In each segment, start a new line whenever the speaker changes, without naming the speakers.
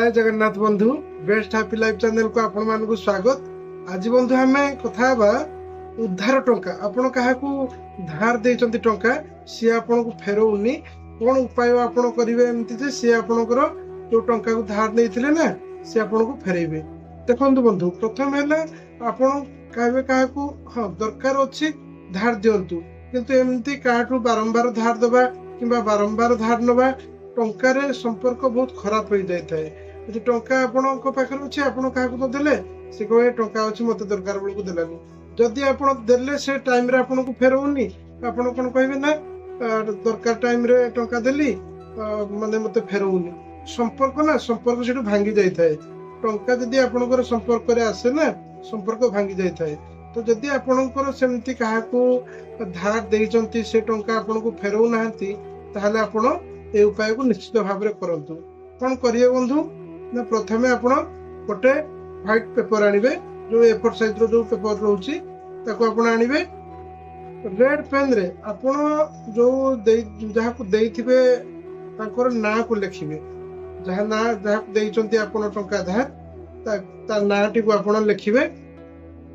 जय जगन्नाथ बंधु best happy life channel को आपण मान को स्वागत। आज बंधु आम कथा उद्धार टंका आपण क्या धार देइचंती टंका सी आपन को फेरौनी कौन उपाय आपण करेंगे एमती सी आपणकर जो टंका को धार नहीं ना सी आपन को फेरेबे। देखो बंधु प्रथम है आपण कहे क्या हाँ दरकार अच्छी धार दिंतु किंतु एमती क्या बारंबार धार दबा कि बारंबार धार नवा टंकार संपर्क बहुत खराब हो जाए। यदि टंका आपण पाखे अच्छे आपण क्या तो देले सी कहे टंका अच्छी मत दरकार बेलू देलानी जदि आप देले से टाइम रे आपन को फेरौनी आपण कौन कहे ना दरकार टाइम रे टंका देली माने मत फेरौनी संपर्क ना संपर्क से भांगी जाए। टंका जदि आपणकर संपर्क रे आसे ना संपर्क भांगी जाए। तो जदि आपणकर सेमती क्या धार देइचंती से टंका आपन को फेरौ नाहंती ताहले आपण ए उपाय को निश्चित भाव में करंतु। कौन करिए बंधु ना प्रथमे आपण गोटे व्हाइट पेपर आनिबे जो ए4 साइज रो जो पेपर रहउची ताको आपण आनिबे रेड पेन रे आपण जो जहा को देइथिबे ताकर ना को लिखिबे जहा ना जहा देइचंती आपण टंका धार ता नाटी को आपण लिखिबे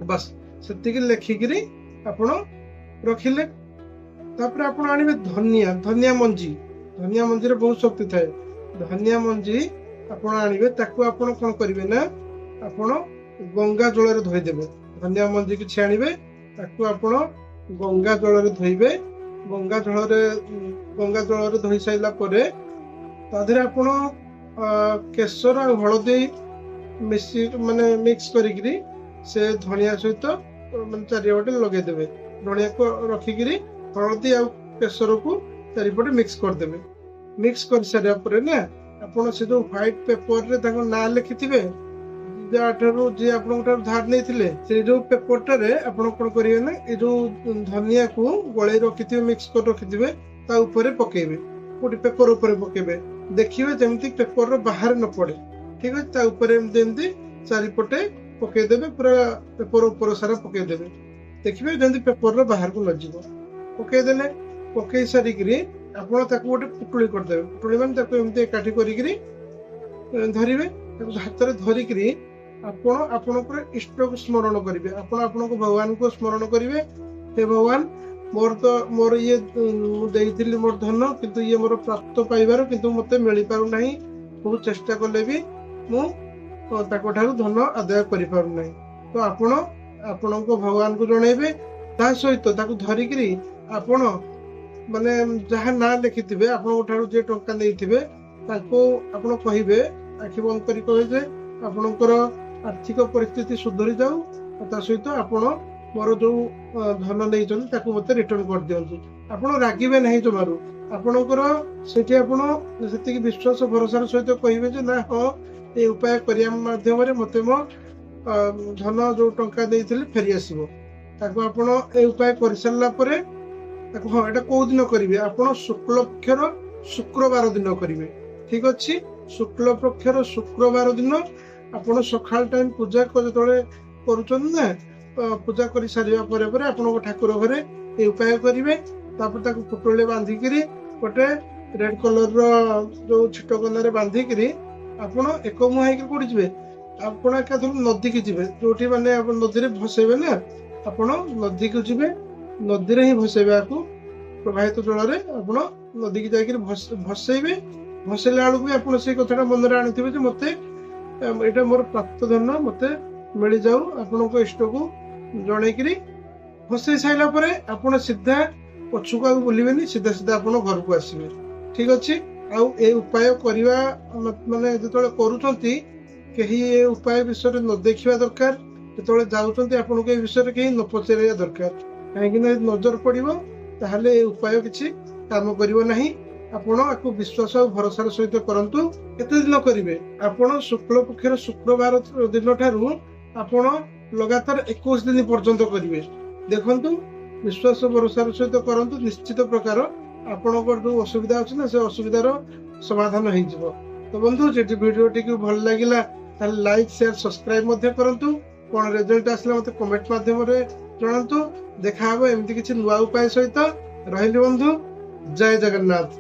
बस सेति के लिखिकरी आपण रखिले। तापर आपण आनिबे धनिया मंजी रे बहुत शक्ति थाए। धनिया मंजी आपण आनिबे ताकू आपण कोन करिवे ना आपण गंगा जल रे धोई देबे। धनिया मंजी कि छानिबे ताकू आपण गंगा जल रे धोइबे। गंगा जल रे धोई साइला परे ताधरे आपण केसर आ हळदी माने मिक्स करिकरी से धनिया सहित माने चारिपटे लगे देबे। धनिया को रखिकरी हळदी आ केसर को चारिपटे मिक्स कर देबे। मिक्स कर सारा परे ना आपण से जो व्हाइट पेपर रे ताको ना लिखिथिबे जाठारु जे आपण ठार धार नै थिले से जो पेपर टारे आपण कोन करिवे ना ए जो धनिया को गळे रखिथिबे मिक्स कर रखिथिबे ता ऊपर पकेबे कोटी पेपर ऊपर पकेबे देखिबे जेमति पेपर रो बाहर न पड़े। ठीक है ता ऊपर जेमति चारिपटे पके देबे पूरा पेपर ऊपर सारा पके देबे देखिबे जेमति पेपर रो बाहर को न जीवो। पके देले पके सारिकरी आपण ताको गोटे पुटुली कर देबे। पुटुली माने ताको एमते काठी करिकरी धरिबे ताको हाथ रे धरिकरी आपण आपनकर इष्ट को स्मरण करिवे। आपण आपन को भगवान को स्मरण करिवे हे भगवान मोर ये देइथिली मोर धन किंतु ये मोर प्राप्त पाइबार किंतु मते मिली पारु नाही बहुत चेष्टा करले भी मु ताको ठारू धन आदाय करि पारु नाही। तो आपण आपन को भगवान को जणेबे ता सहित ताको धरिकरी आपण माने जहाँ ना लिखिथिबे आपण ठारू जे टंका नैथिबे ताको आपण कहिबे आखि बंद करी कहे जे आपणकर आर्थिक परिस्थिति सुधरी जाऊ ता सहित आपण मोर जो धन नहीं ताको मते रिटर्न कर दियंतु। आपण रागिबे नहीं जमारू आपणकर सेठी आपण सेति विश्वास भरोसा सहित कहिबे जे ना हो ए उपाय करिया माध्यम रे मते मो धन जो टंका देइथिले फेरी आसीबो। ताको आपण ए उपाय कर सारला परे ताको हाँ एटा को दिन करिवे आपण शुक्ल पक्षर शुक्रवार दिन करिवे। ठीक अछि शुक्ल पक्षर शुक्रवार दिन आपण सकाळ टाइम पूजा को जतले करूछन ना पूजा करि सारिया परे परे आपण ठाकुर घरे ए उपाय करिवे। तापर ताको पुटुले बांधी करी गोटे रेड कलर रो जो छिटो कनारे बांधी करी आपण एक मुहाई के कोडी जिवे आपण का नदी की जिवे जोठी माने आपण नदी रे भसेबे ना आपण नदी को जिवे नदी रे ही भसेबे आकु प्रवाहित जल रे आपण नदी की जाई भसेबे। भसेला बेलू भी आपण से कथाटा मन रे आनिथिबे जे मते एटा मोर प्राप्त धन मते मिल जाऊ आपण को इष्ट को जणे करी भसे साइला परे आपण सीधा पछुका बुलिबेनी सीधा सीधा आपण घर को आसीबे। ठीक अछि आ ए उपाय करिवा माने जतले करूचंती केही ए उपाय विषय न देखिबा दरकार जतले जाउचंती आपण के विषय केही न पचरिया दरकार काहे कि नजर पड़िबो ताहले ए उपाय किछि काम करिवो नाही। आपण आपको विश्वास और भरोसा सहित करंतु। केते दिन करिवे आपण शुक्ल पक्षर शुक्रवार दिन ठारू आपण लगातार 21 दिन पर्यंत करिवे। देखंतु विश्वास और भरोसा सहित करंतु निश्चित प्रकार आपणकर जो असुविधा अछि ना से असुविधार समाधान हो जिवो। तो बंधु जेटी वीडियो टी भल लागिला ताले लाइक शेयर सब्सक्राइब मध्य करंतु। कोन रिजल्ट आसला मते कमेंट माध्यम रे जणांतु। देखा हबो एमती किछि नुवा उपाय सहित। रहिली बंधु जय जगन्नाथ।